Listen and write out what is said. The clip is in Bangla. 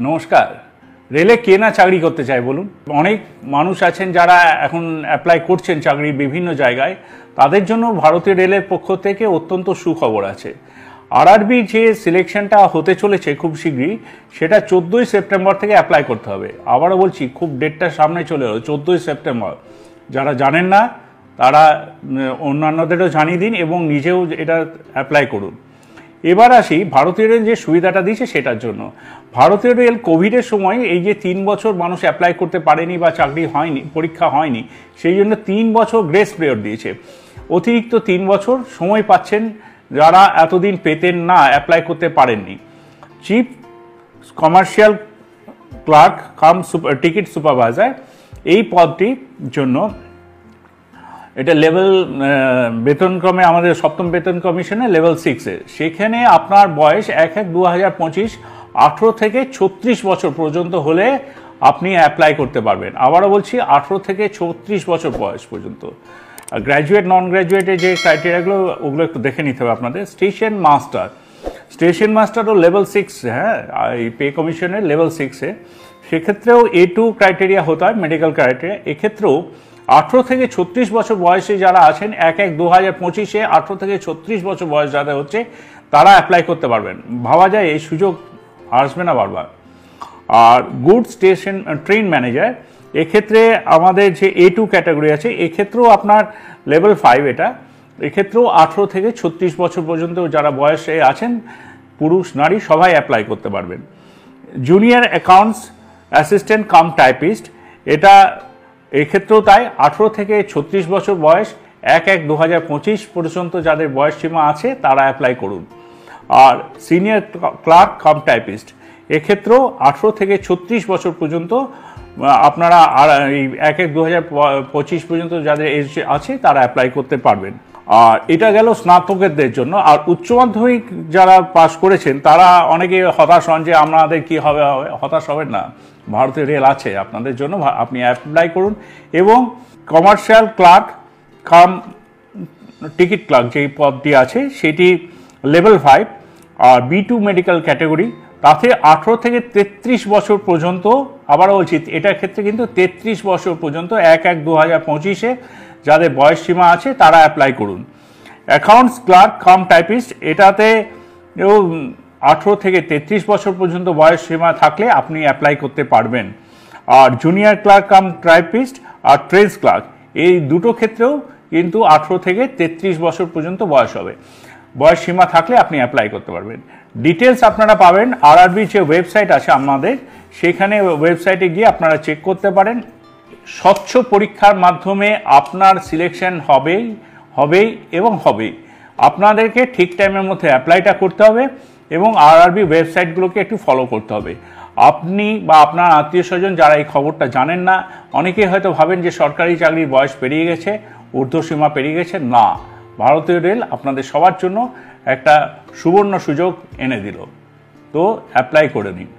নমস্কার। রেলে কে না চাকরি করতে চায় বলুন? অনেক মানুষ আছেন যারা এখন অ্যাপ্লাই করছেন চাকরি বিভিন্ন জায়গায়। তাদের জন্য ভারতীয় রেলের পক্ষ থেকে অত্যন্ত সুখবর আছে। আরআরবি যে সিলেকশনটা হতে চলেছে খুব শীঘ্রই, সেটা 14ই সেপ্টেম্বর থেকে অ্যাপ্লাই করতে হবে। আবারও বলছি, খুব ডেটটা সামনে চলে এলো, 14ই সেপ্টেম্বর। যারা জানেন না তারা অন্যান্যদেরও জানিয়ে দিন এবং নিজেও এটা অ্যাপ্লাই করুন। এবার আসি ভারতীয় রেল যে সুবিধাটা দিয়েছে সেটার জন্য। ভারতীয় রেল কোভিডের সময় এই যে 3 বছর মানুষ অ্যাপ্লাই করতে পারেনি বা চাকরি হয়নি, পরীক্ষা হয়নি, সেই জন্য 3 বছর গ্রেস পিরিয়ড দিয়েছে। অতিরিক্ত 3 বছর সময় পাচ্ছেন যারা এতদিন পেতেন না, অ্যাপ্লাই করতে পারেননি। Chief commercial clerk cum ticket supervisor, এই পদটির জন্য এটা লেভেল বেতনক্রমে আমাদের সপ্তম বেতন কমিশনে লেভেল 6-এ। সেখানে আপনার বয়স 1/1/2025 18 থেকে 36 বছর পর্যন্ত হলে আপনি অ্যাপ্লাই করতে পারবেন। আবারও বলছি, 18 থেকে 36 বছর বয়স পর্যন্ত। গ্র্যাজুয়েট নন গ্র্যাজুয়েটের যে ক্রাইটেরিয়াগুলো ওগুলো একটু দেখে নিতে হবে আপনাদের। স্টেশন মাস্টারও লেভেল 6, হ্যাঁ, এই পে কমিশনের লেভেল 6-এ। সেক্ষেত্রেও A2 ক্রাইটেরিয়া হতে হয়, মেডিকেল ক্রাইটেরিয়া। এক্ষেত্রেও 18 থেকে 36 বছর বয়সে যারা আছেন 1/1/2025-এ 18 থেকে 36 বছর বয়স যাদের হচ্ছে তারা অ্যাপ্লাই করতে পারবেন। ভাবা যায় এই সুযোগ আসবে না বারবার। আর গুড স্টেশন ট্রেন ম্যানেজার, এক্ষেত্রে আমাদের যে A2 ক্যাটাগরি আছে, এক্ষেত্রেও আপনার লেভেল 5 এটা। এক্ষেত্রেও 18 থেকে 36 বছর পর্যন্ত যারা বয়সে আছেন, পুরুষ নারী সবাই অ্যাপ্লাই করতে পারবেন। Junior accounts assistant cum typist, এটা এক্ষেত্রেও তাই। 18 থেকে 36 বছর বয়স, 1/1/2025 পর্যন্ত যাদের বয়স সীমা আছে তারা অ্যাপ্লাই করুন। আর সিনিয়র ক্লার্ক কাম টাইপিস্ট, এক্ষেত্রেও 18 থেকে 36 বছর পর্যন্ত আপনারা এই 1/1/2025 পর্যন্ত যাদের এজ আছে তারা অ্যাপ্লাই করতে পারবেন। আর এটা গেল স্নাতকদের জন্য। আর উচ্চ মাধ্যমিক যারা পাশ করেছেন তারা অনেকে হতাশ হন যে আমাদের কি হবে। হতাশ হবেন না, ভারতীয় রেল আছে আপনাদের জন্য, আপনি অ্যাপ্লাই করুন। এবং commercial clerk cum ticket clerk যেই পদটি আছে সেটি লেভেল 5। আর B2 মেডিকেল ক্যাটাগরি, তাতে 18 থেকে 33 বছর পর্যন্ত, আবারও বলছি এটার ক্ষেত্রে কিন্তু 33 বছর পর্যন্ত 1/1/2025-এ যাদের বয়স সীমা আছে তারা অ্যাপ্লাই করুন। অ্যাকাউন্টস ক্লার্ক কাম টাইপিস্ট, এটাতে 18 থেকে 33 বছর পর্যন্ত বয়স সীমা থাকলে আপনি অ্যাপ্লাই করতে পারবেন। আর জুনিয়র ক্লার্ক কাম টাইপিস্ট আর ট্রেডস ক্লার্ক, এই দুটো ক্ষেত্রেও কিন্তু 18 থেকে 33 বছর পর্যন্ত বয়স হবে। বয়স সীমা থাকলে আপনি অ্যাপ্লাই করতে পারবেন। ডিটেলস আপনারা পাবেন আরআরবি যে ওয়েবসাইট আছে আমাদের, সেখানে ওয়েবসাইটে গিয়ে আপনারা চেক করতে পারেন। স্বচ্ছ পরীক্ষার মাধ্যমে আপনার সিলেকশন হবেই এবং হবেই। আপনাদেরকে ঠিক টাইমের মধ্যে অ্যাপ্লাইটা করতে হবে এবং আরআরবি ওয়েবসাইটগুলোকে একটু ফলো করতে হবে। আপনি বা আপনার আত্মীয় স্বজন যারা এই খবরটা জানেন না, অনেকেই হয়তো ভাবেন যে সরকারি চাকরির বয়স পেরিয়ে গেছে, ঊর্ধ্বসীমা পেরিয়ে গেছে। না, ভারতীয় রেল আপনাদের সবার জন্য একটা সুবর্ণ সুযোগ এনে দিল। তো অ্যাপ্লাই করে নিন।